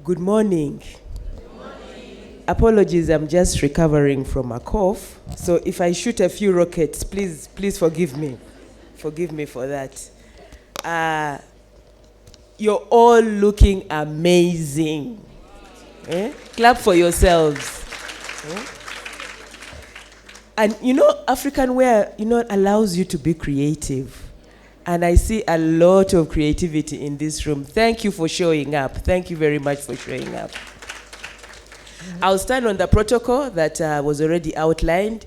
Good morning. Apologies, I'm just recovering from a cough. So if I shoot a few rockets, please forgive me. Forgive me for that. You're all looking amazing. Clap for yourselves. And African wear, allows you to be creative. And I see a lot of creativity in this room. Thank you for showing up. Thank you very much for showing up. I'll stand on the protocol that was already outlined.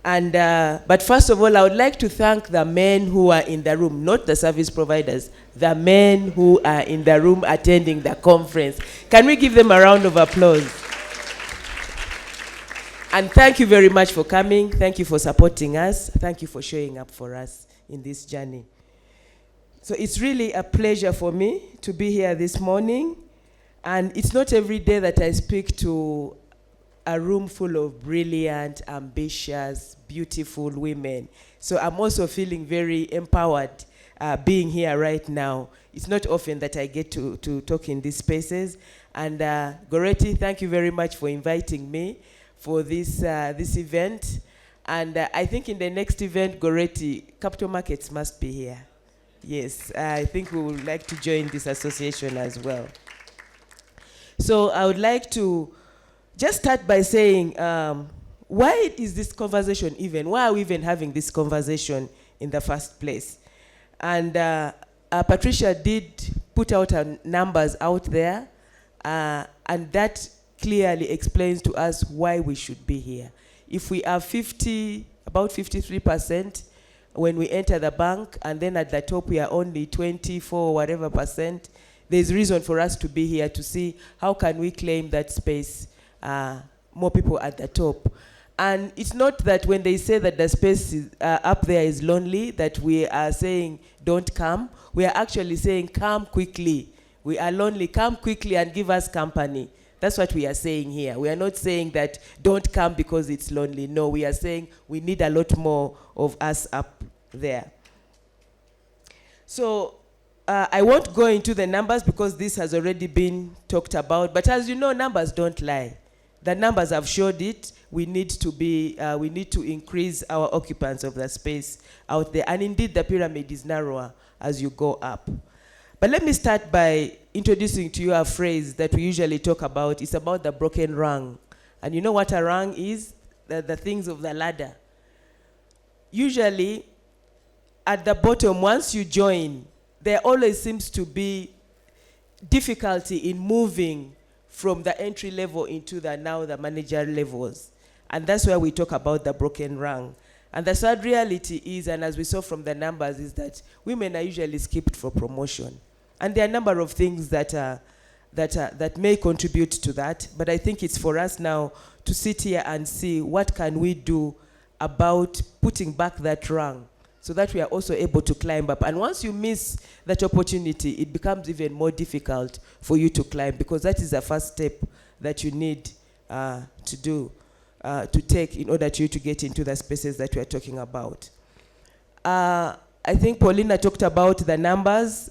But first of all, I would like to thank the men who are in the room, not the service providers, the men who are in the room attending the conference. Can we give them a round of applause? And thank you very much for coming. Thank you for supporting us. Thank you for showing up for us in this journey. So it's really a pleasure for me to be here this morning. And it's not every day that I speak to a room full of brilliant, ambitious, beautiful women. So I'm also feeling very empowered being here right now. It's not often that I get to talk in these spaces. And Goretti, thank you very much for inviting me for this event. And I think in the next event, Goretti, capital markets must be here. Yes, I think we would like to join this association as well. So I would like to just start by saying, why is this conversation even? Why are we even having this conversation in the first place? And Patricia did put out her numbers out there, and that clearly explains to us why we should be here. If we are about 53% when we enter the bank, and then at the top we are only 24 whatever percent, there's reason for us to be here to see how can we claim that space, more people at the top. And it's not that when they say that the space is, up there is lonely, that we are saying don't come. We are actually saying come quickly. We are lonely, come quickly and give us company. That's what we are saying here. We are not saying that don't come because it's lonely. No, we are saying we need a lot more of us up there. So I won't go into the numbers because this has already been talked about. But as you know, numbers don't lie. The numbers have showed it. We need to increase our occupants of the space out there. And indeed, the pyramid is narrower as you go up. But let me start by introducing to you a phrase that we usually talk about. It's about the broken rung. And you know what a rung is? The things of the ladder. Usually, at the bottom, once you join, there always seems to be difficulty in moving from the entry level into the manager levels. And that's where we talk about the broken rung. And the sad reality is, and as we saw from the numbers, is that women are usually skipped for promotion. And there are a number of things that may contribute to that. But I think it's for us now to sit here and see what can we do about putting back that rung so that we are also able to climb up. And once you miss that opportunity, it becomes even more difficult for you to climb, because that is the first step that you need to take in order to get into the spaces that we are talking about. I think Paulina talked about the numbers,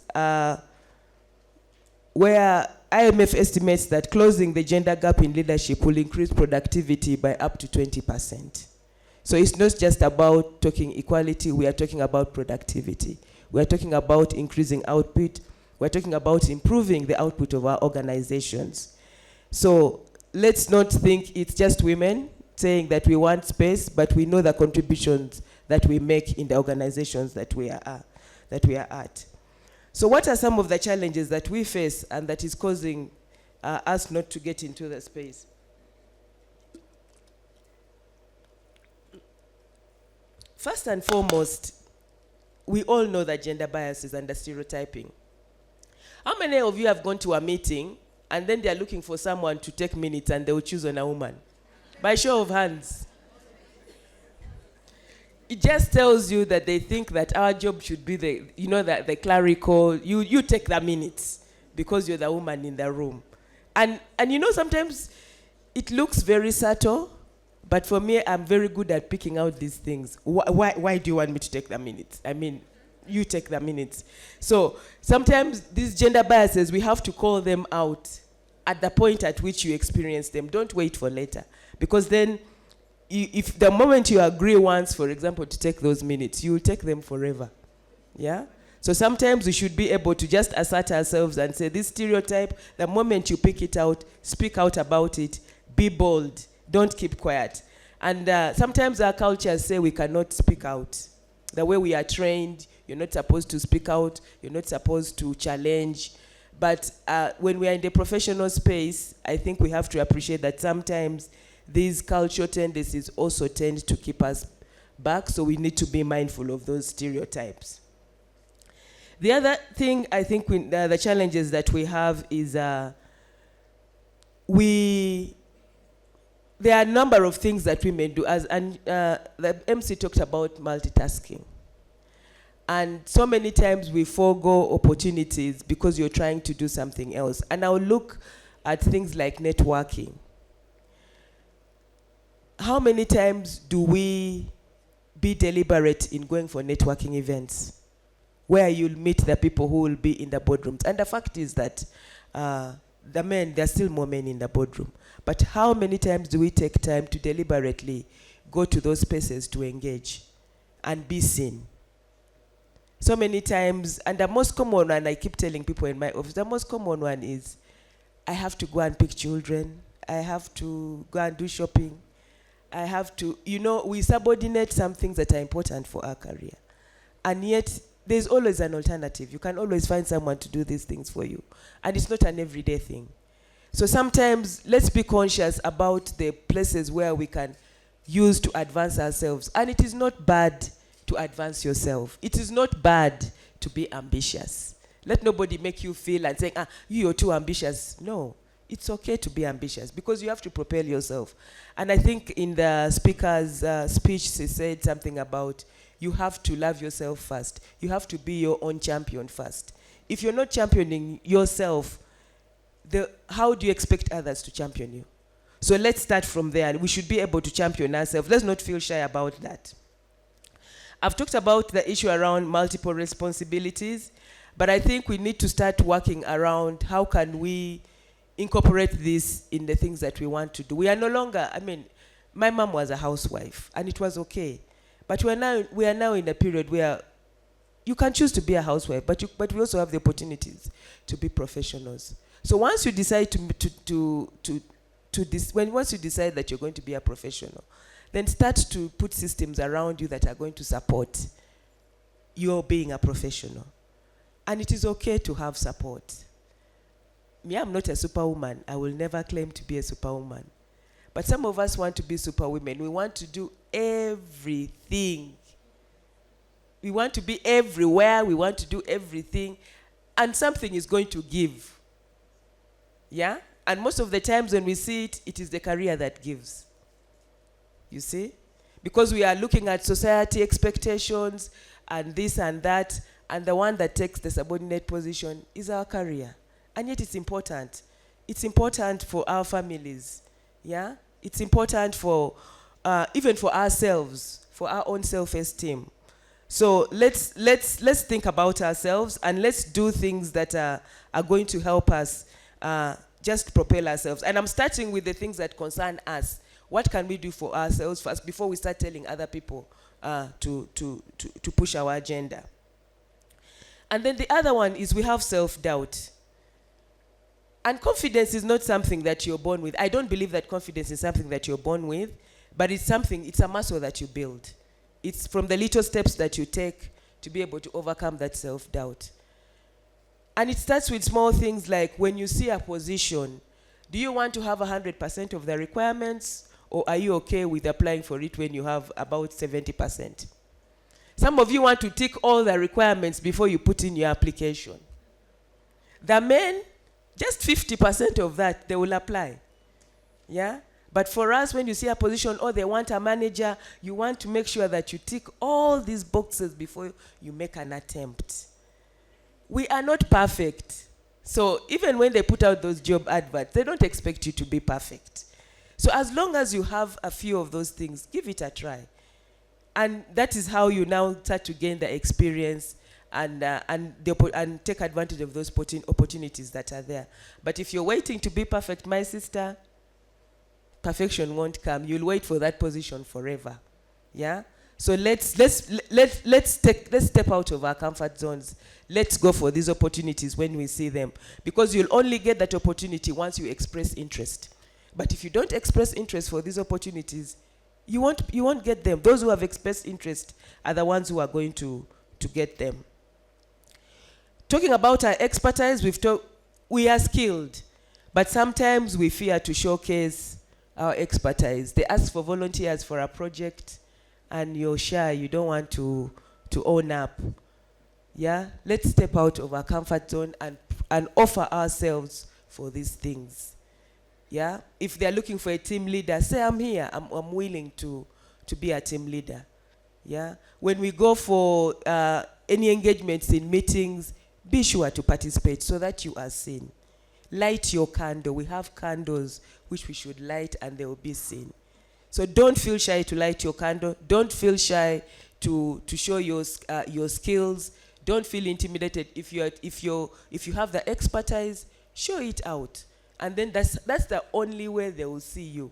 where IMF estimates that closing the gender gap in leadership will increase productivity by up to 20%. So it's not just about talking equality, we are talking about productivity. We are talking about increasing output. We're talking about improving the output of our organizations. So let's not think it's just women saying that we want space, but we know the contributions that we make in the organizations that we are at. So what are some of the challenges that we face and that is causing us not to get into the space? First and foremost, we all know that gender biases and the stereotyping. How many of you have gone to a meeting and then they are looking for someone to take minutes and they will choose on a woman? By show of hands. It just tells you that they think that our job should be the clerical, you take the minutes because you're the woman in the room. And sometimes it looks very subtle, but for me, I'm very good at picking out these things. Why do you want me to take the minutes? I mean, you take the minutes. So sometimes these gender biases, we have to call them out at the point at which you experience them. Don't wait for later. Because then, if the moment you agree once, for example, to take those minutes, you will take them forever. Yeah? So sometimes we should be able to just assert ourselves and say, this stereotype, the moment you pick it out, speak out about it, be bold, don't keep quiet. And sometimes our cultures say we cannot speak out. The way we are trained, you're not supposed to speak out, you're not supposed to challenge. But when we are in the professional space, I think we have to appreciate that sometimes these cultural tendencies also tend to keep us back, so we need to be mindful of those stereotypes. The other thing I think the challenges that we have is there are a number of things that women do, and the MC talked about multitasking. And so many times we forego opportunities because you're trying to do something else. And I'll look at things like networking. How many times do we be deliberate in going for networking events where you'll meet the people who will be in the boardrooms? And the fact is that the men, there are still more men in the boardroom. But how many times do we take time to deliberately go to those spaces to engage and be seen? So many times, and the most common one, I keep telling people in my office, the most common one is, I have to go and pick children, I have to go and do shopping, I have to, we subordinate some things that are important for our career. And yet, there's always an alternative. You can always find someone to do these things for you. And it's not an everyday thing. So sometimes, let's be conscious about the places where we can use to advance ourselves. And it is not bad to advance yourself. It is not bad to be ambitious. Let nobody make you feel and say, you're too ambitious. No, it's okay to be ambitious because you have to propel yourself. And I think in the speaker's speech, she said something about you have to love yourself first. You have to be your own champion first. If you're not championing yourself, how do you expect others to champion you? So let's start from there. We should be able to champion ourselves. Let's not feel shy about that. I've talked about the issue around multiple responsibilities, but I think we need to start working around how can we incorporate this in the things that we want to do. We are no longer, my mom was a housewife, and it was okay. But we are now in a period where you can choose to be a housewife, but we also have the opportunities to be professionals. So once you decide once you decide that you're going to be a professional, then start to put systems around you that are going to support your being a professional. And it is okay to have support. Me, I'm not a superwoman. I will never claim to be a superwoman. But some of us want to be superwomen. We want to do everything. We want to be everywhere. We want to do everything. And something is going to give. Yeah? And most of the times when we see it, it is the career that gives. You see? Because we are looking at society expectations and this and that, and the one that takes the subordinate position is our career. And yet it's important. It's important for our families. Yeah? It's important for, even for ourselves, for our own self-esteem. So let's think about ourselves and let's do things that are going to help us just propel ourselves. And I'm starting with the things that concern us. What can we do for ourselves first before we start telling other people to push our agenda? And then the other one is we have self-doubt. And confidence is not something that you're born with. I don't believe that confidence is something that you're born with, but it's a muscle that you build. It's from the little steps that you take to be able to overcome that self-doubt. And it starts with small things like when you see a position, do you want to have 100% of the requirements, or are you okay with applying for it when you have about 70%? Some of you want to tick all the requirements before you put in your application. The men, just 50% of that, they will apply. Yeah? But for us, when you see a position, they want a manager, you want to make sure that you tick all these boxes before you make an attempt. We are not perfect. So even when they put out those job adverts, they don't expect you to be perfect. So as long as you have a few of those things, give it a try. And that is how you now start to gain the experience and take advantage of those opportunities that are there. But if you're waiting to be perfect, my sister, perfection won't come. You'll wait for that position forever. Yeah? So let's step out of our comfort zones. Let's go for these opportunities when we see them. Because you'll only get that opportunity once you express interest. But if you don't express interest for these opportunities, you won't get them. Those who have expressed interest are the ones who are going to get them. Talking about our expertise, we are skilled, but sometimes we fear to showcase our expertise. They ask for volunteers for a project, and you're shy, you don't want to own up. Yeah? Let's step out of our comfort zone and offer ourselves for these things. Yeah? If they're looking for a team leader, say, I'm here, I'm willing to be a team leader. Yeah? When we go for any engagements in meetings, be sure to participate so that you are seen. Light your candle. We have candles which we should light and they will be seen. So don't feel shy to light your candle. Don't feel shy to show your skills. Don't feel intimidated. If you have the expertise, show it out. And then that's the only way they will see you.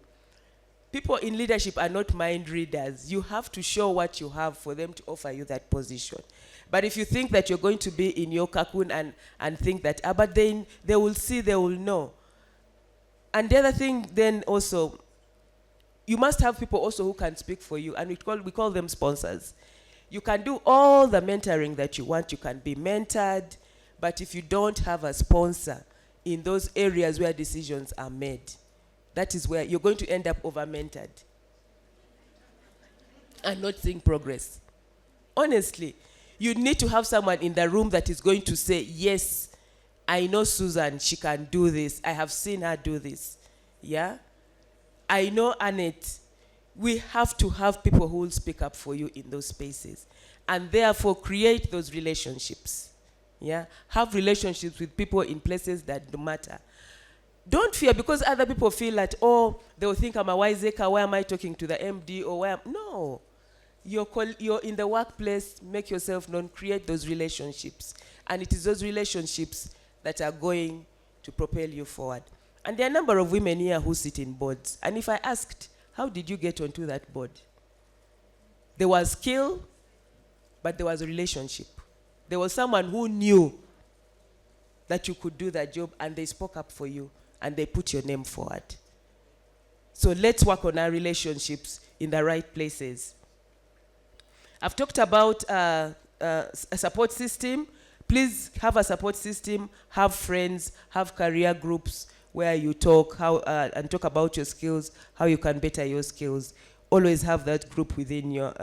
People in leadership are not mind readers. You have to show what you have for them to offer you that position. But if you think that you're going to be in your cocoon and think that, but then they will see, they will know. And the other thing then also, you must have people also who can speak for you, and we call them sponsors. You can do all the mentoring that you want. You can be mentored, but if you don't have a sponsor in those areas where decisions are made, that is where you're going to end up over-mentored and not seeing progress. Honestly, you need to have someone in the room that is going to say, yes, I know Susan, she can do this. I have seen her do this. Yeah? I know Annette. We have to have people who will speak up for you in those spaces. And therefore, create those relationships. Yeah? Have relationships with people in places that matter. Don't fear, because other people feel that, they'll think I'm a wiseacre, why am I talking to the MD, or why no. You're in the workplace, make yourself known, create those relationships. And it is those relationships that are going to propel you forward. And there are a number of women here who sit in boards. And if I asked, how did you get onto that board? There was skill, but there was a relationship. There was someone who knew that you could do that job, and they spoke up for you, and they put your name forward. So let's work on our relationships in the right places. I've talked about a support system. Please have a support system, have friends, have career groups where you talk and talk about your skills, how you can better your skills. Always have that group within your,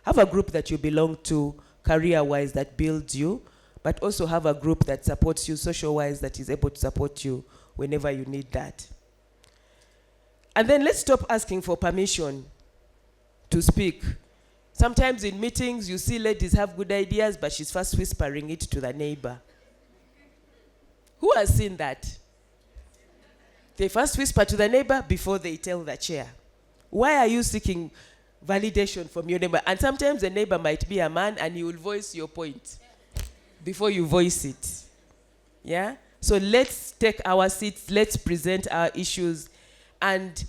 have a group that you belong to career-wise that builds you, but also have a group that supports you social-wise, that is able to support you whenever you need that. And then let's stop asking for permission to speak. Sometimes in meetings, you see ladies have good ideas, but she's first whispering it to the neighbor. Who has seen that? They first whisper to the neighbor before they tell the chair. Why are you seeking validation from your neighbor? And sometimes the neighbor might be a man, and he will voice your point before you voice it. Yeah? So let's take our seats, let's present our issues. And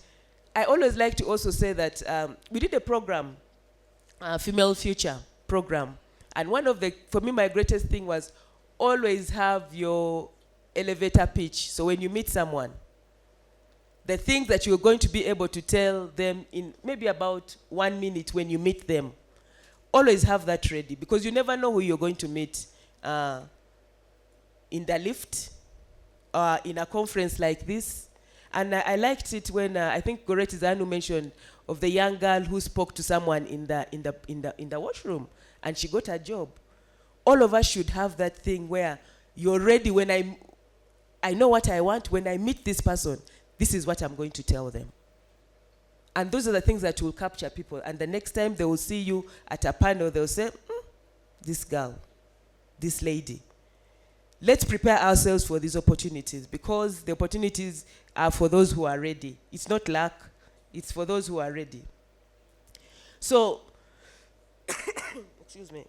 I always like to also say that we did a program, Female Future program. And for me, my greatest thing was always have your elevator pitch. So when you meet someone, the things that you're going to be able to tell them in maybe about 1 minute when you meet them, always have that ready, because you never know who you're going to meet in the lift or in a conference like this. And I liked it when I think Goreti Zanu mentioned of the young girl who spoke to someone in the washroom, and she got a job. All of us should have that thing where you're ready. When I know what I want. When I meet this person, this is what I'm going to tell them. And those are the things that will capture people. And the next time they will see you at a panel, they'll say, this girl, this lady. Let's prepare ourselves for these opportunities, because the opportunities are for those who are ready. It's not luck. It's for those who are ready. So, excuse me.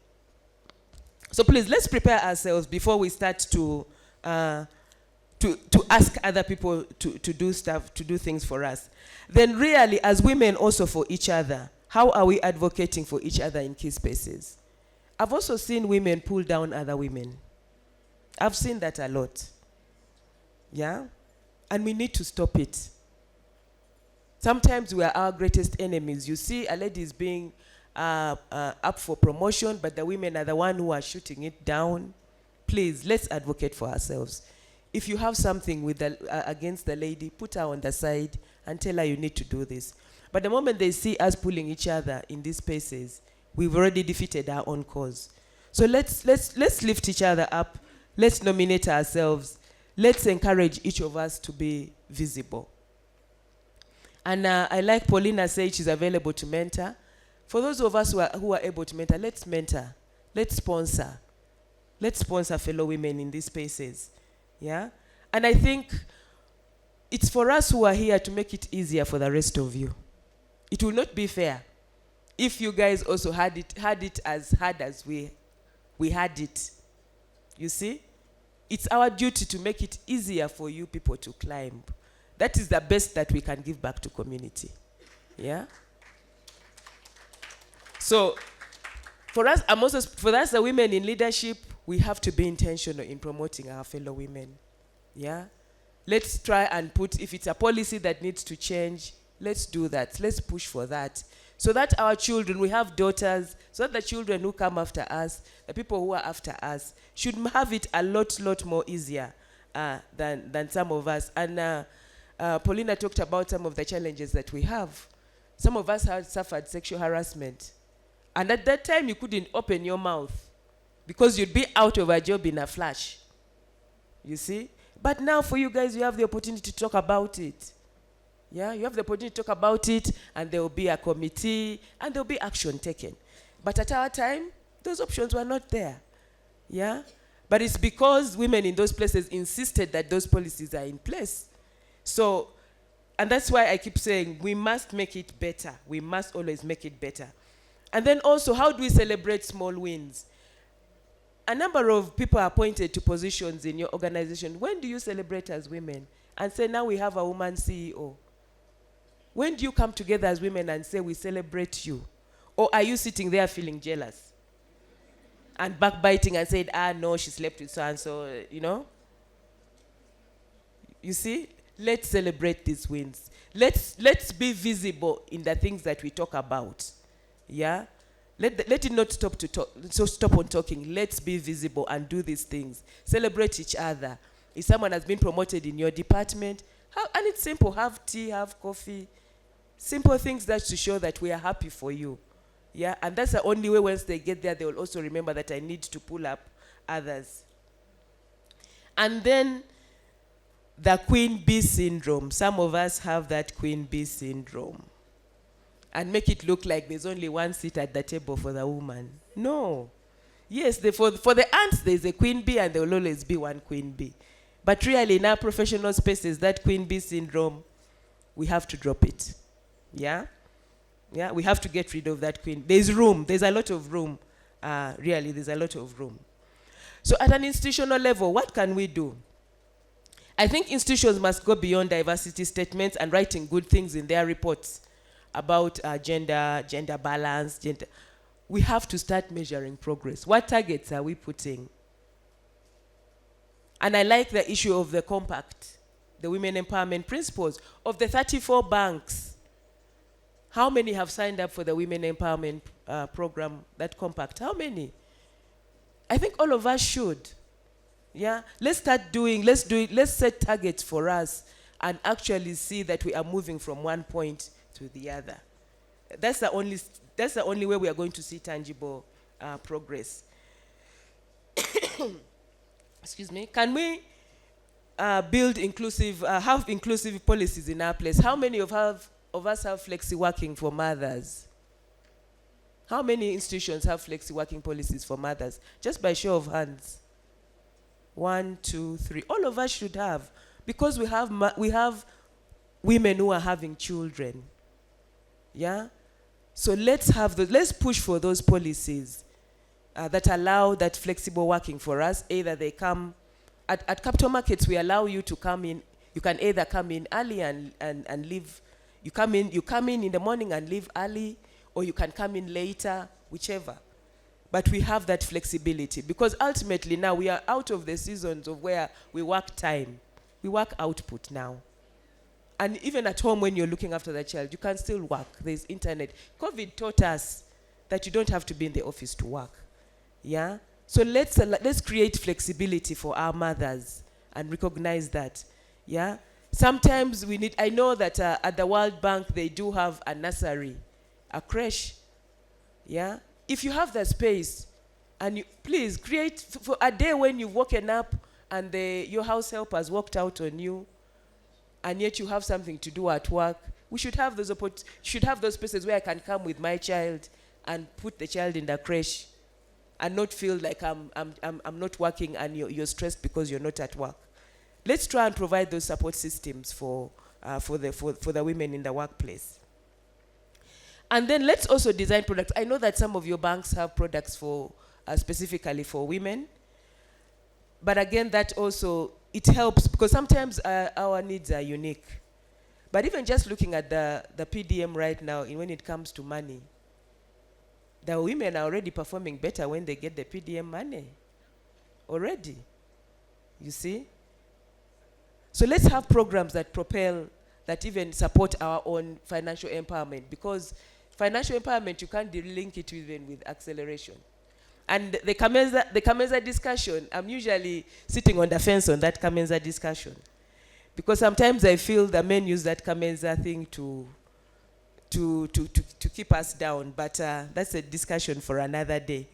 So please, let's prepare ourselves before we start to ask other people to do stuff, to do things for us. Then really, as women also for each other, how are we advocating for each other in key spaces? I've also seen women pull down other women. I've seen that a lot. Yeah? And we need to stop it. Sometimes we are our greatest enemies. You see a lady is being up for promotion, but the women are the one who are shooting it down. Please, let's advocate for ourselves. If you have something with against the lady, put her on the side and tell her you need to do this. But the moment they see us pulling each other in these spaces, we've already defeated our own cause. So let's lift each other up. Let's nominate ourselves. Let's encourage each of us to be visible. And I like Paulina saying she's available to mentor. For those of us who are able to mentor, let's mentor. Let's sponsor. Let's sponsor fellow women in these spaces. Yeah? And I think it's for us who are here to make it easier for the rest of you. It will not be fair if you guys also had it as hard as we had it. You see? It's our duty to make it easier for you people to climb. That is the best that we can give back to community. Yeah? So, for us, the women in leadership, we have to be intentional in promoting our fellow women. Yeah? Let's try and if it's a policy that needs to change, let's do that. Let's push for that. So that our children, we have daughters, so that the children who come after us, the people who are after us, should have it a lot more easier than some of us. And Paulina talked about some of the challenges that we have. Some of us have suffered sexual harassment. And at that time, you couldn't open your mouth because you'd be out of a job in a flash. You see? But now for you guys, you have the opportunity to talk about it. Yeah, you have the opportunity to talk about it, and there will be a committee, and there will be action taken. But at our time, those options were not there. Yeah? But it's because women in those places insisted that those policies are in place. So, and that's why I keep saying we must make it better. We must always make it better. And then also, how do we celebrate small wins? A number of people are appointed to positions in your organization. When do you celebrate as women and say, now we have a woman CEO? When do you come together as women and say, we celebrate you? Or are you sitting there feeling jealous and backbiting and saying, no, she slept with so-and-so, you know? You see? Let's celebrate these wins. Let's be visible in the things that we talk about. Yeah? Let it not stop to talk. So stop on talking. Let's be visible and do these things. Celebrate each other. If someone has been promoted in your department, and it's simple. Have tea, have coffee. Simple things that to show that we are happy for you. Yeah? And that's the only way once they get there, they will also remember that I need to pull up others. And then the Queen Bee syndrome. Some of us have that Queen Bee syndrome. And make it look like there's only one seat at the table for the woman. No. Yes, for the ants, there's a queen bee and there will always be one queen bee. But really, in our professional spaces, that Queen Bee syndrome, we have to drop it. Yeah? Yeah, we have to get rid of that queen. There's room. There's a lot of room. Really, there's a lot of room. So at an institutional level, what can we do? I think institutions must go beyond diversity statements and writing good things in their reports about gender balance, We have to start measuring progress. What targets are we putting? And I like the issue of the compact, the women empowerment principles. Of the 34 banks, how many have signed up for the women empowerment program, that compact? How many? I think all of us should. Yeah? Let's start doing, let's set targets for us and actually see that we are moving from one point to the other. That's the only way we are going to see tangible progress. Excuse me. Can we have inclusive policies in our place? How many of us have flexi working for mothers? How many institutions have flexi working policies for mothers? Just by show of hands. 1, 2, 3. All of us should have, because we have women who are having children. Yeah? So let's push for those policies. that allow that flexible working for us. Either they come, at capital markets, we allow you to come in. You can either come in early and leave. You come in the morning and leave early, or you can come in later, whichever. But we have that flexibility because ultimately now we are out of the seasons of where we work time. We work output now. And even at home when you're looking after the child, you can still work. There's internet. COVID taught us that you don't have to be in the office to work. Yeah? So let's create flexibility for our mothers and recognize that. Yeah? Sometimes we need, I know that at the World Bank they do have a nursery, a creche. Yeah? If you have the space, and you please create for a day when you've woken up and your house help has walked out on you, and yet you have something to do at work, we should have those spaces where I can come with my child and put the child in the creche and not feel like I'm not working and you're stressed because you're not at work. Let's try and provide those support systems for the women in the workplace. And then let's also design products. I know that some of your banks have products for specifically for women. But again, that also, it helps because sometimes our needs are unique. But even just looking at the PDM right now, when it comes to money, the women are already performing better when they get the PDM money. Already. You see? So let's have programs that propel, that even support our own financial empowerment, because financial empowerment, you can't link it even with acceleration. And the Kamenza discussion, I'm usually sitting on the fence on that Kamenza discussion. Because sometimes I feel the men use that Kamenza thing to keep us down. But that's a discussion for another day.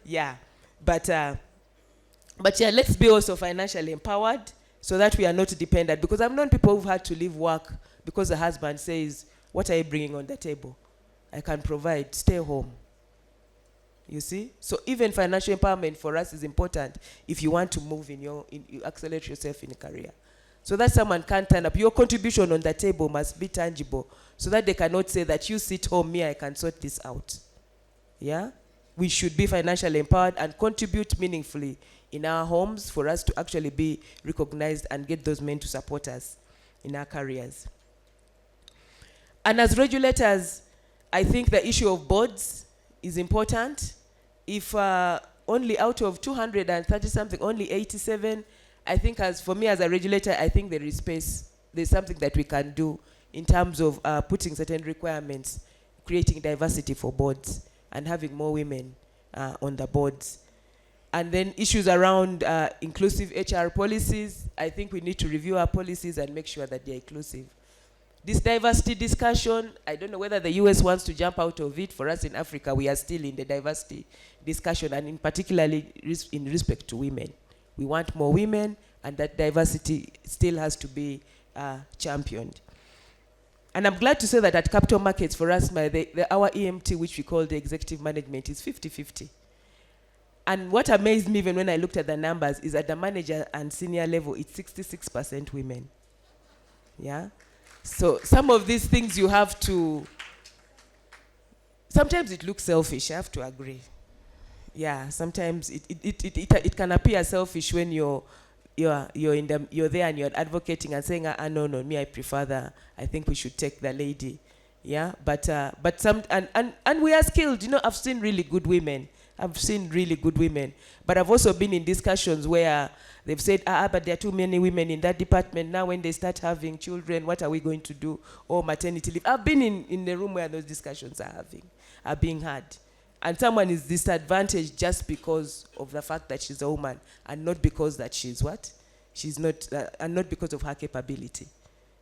Yeah. But yeah, let's be also financially empowered so that we are not dependent. Because I've known people who've had to leave work because the husband says, what are you bringing on the table? I can provide, stay home. You see? So even financial empowerment for us is important if you want to move you accelerate yourself in a career. So that someone can turn up. Your contribution on the table must be tangible so that they cannot say that you sit home, me, I can sort this out. Yeah? We should be financially empowered and contribute meaningfully in our homes for us to actually be recognized and get those men to support us in our careers. And as regulators, I think the issue of boards is important. If only out of 230 something, only 87, I think for me as a regulator, I think there is space. There's something that we can do in terms of putting certain requirements, creating diversity for boards and having more women on the boards. And then issues around inclusive HR policies. I think we need to review our policies and make sure that they're inclusive. This diversity discussion, I don't know whether the US wants to jump out of it. For us in Africa, we are still in the diversity discussion, and in particularly in respect to women. We want more women, and that diversity still has to be championed. And I'm glad to say that at capital markets, for us, our EMT, which we call the executive management, is 50-50. And what amazed me even when I looked at the numbers is at the manager and senior level, it's 66% women. Yeah? So some of these things you have to, sometimes it looks selfish, I have to agree. Yeah, sometimes it can appear selfish when you're there and you're advocating and saying, no, me, I prefer I think we should take the lady. Yeah, but we are skilled. You know, I've seen really good women. But I've also been in discussions where they've said, but there are too many women in that department. Now when they start having children, what are we going to do? Or maternity leave. I've been in the room where those discussions are being had. And someone is disadvantaged just because of the fact that she's a woman and not because that she's what? She's not, and not because of her capability.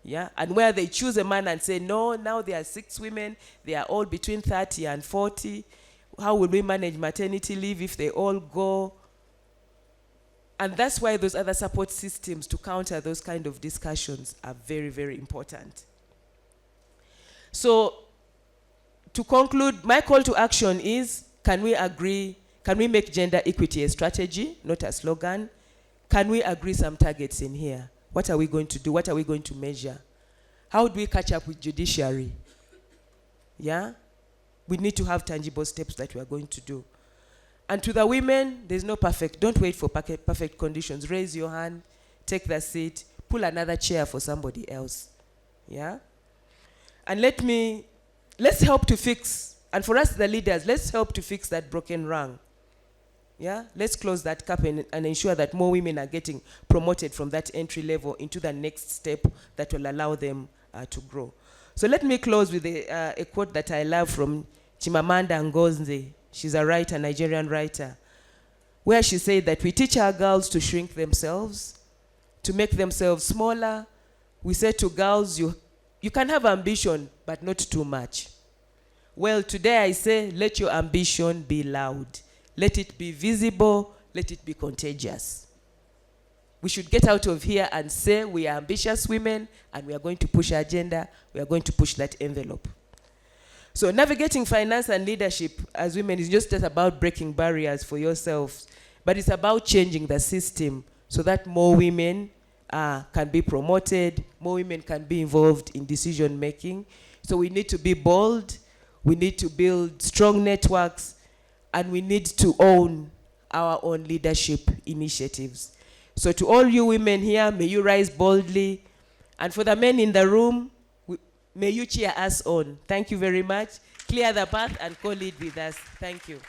Yeah, and where they choose a man and say, no, now there are 6 women, they are all between 30 and 40. How will we manage maternity leave if they all go? And that's why those other support systems to counter those kind of discussions are very, very important. So, to conclude, my call to action is, can we make gender equity a strategy, not a slogan? Can we agree some targets in here? What are we going to do? What are we going to measure? How do we catch up with judiciary? Yeah? We need to have tangible steps that we are going to do. And to the women, there's no perfect. Don't wait for perfect conditions. Raise your hand, take the seat, pull another chair for somebody else. Yeah? And let's help to fix, and for us the leaders, let's help to fix that broken rung. Yeah? Let's close that gap and ensure that more women are getting promoted from that entry level into the next step that will allow them to grow. So let me close with a quote that I love from Chimamanda Ngozi. She's a writer, Nigerian writer, where she said that we teach our girls to shrink themselves, to make themselves smaller. We say to girls, you can have ambition, but not too much. Well, today I say, let your ambition be loud. Let it be visible. Let it be contagious. We should get out of here and say we are ambitious women and we are going to push our agenda. We are going to push that envelope. So navigating finance and leadership as women is just about breaking barriers for yourselves, but it's about changing the system so that more women can be promoted, more women can be involved in decision making. So we need to be bold, we need to build strong networks, and we need to own our own leadership initiatives. So to all you women here, may you rise boldly. And for the men in the room, may you cheer us on. Thank you very much. Clear the path and co-lead with us. Thank you.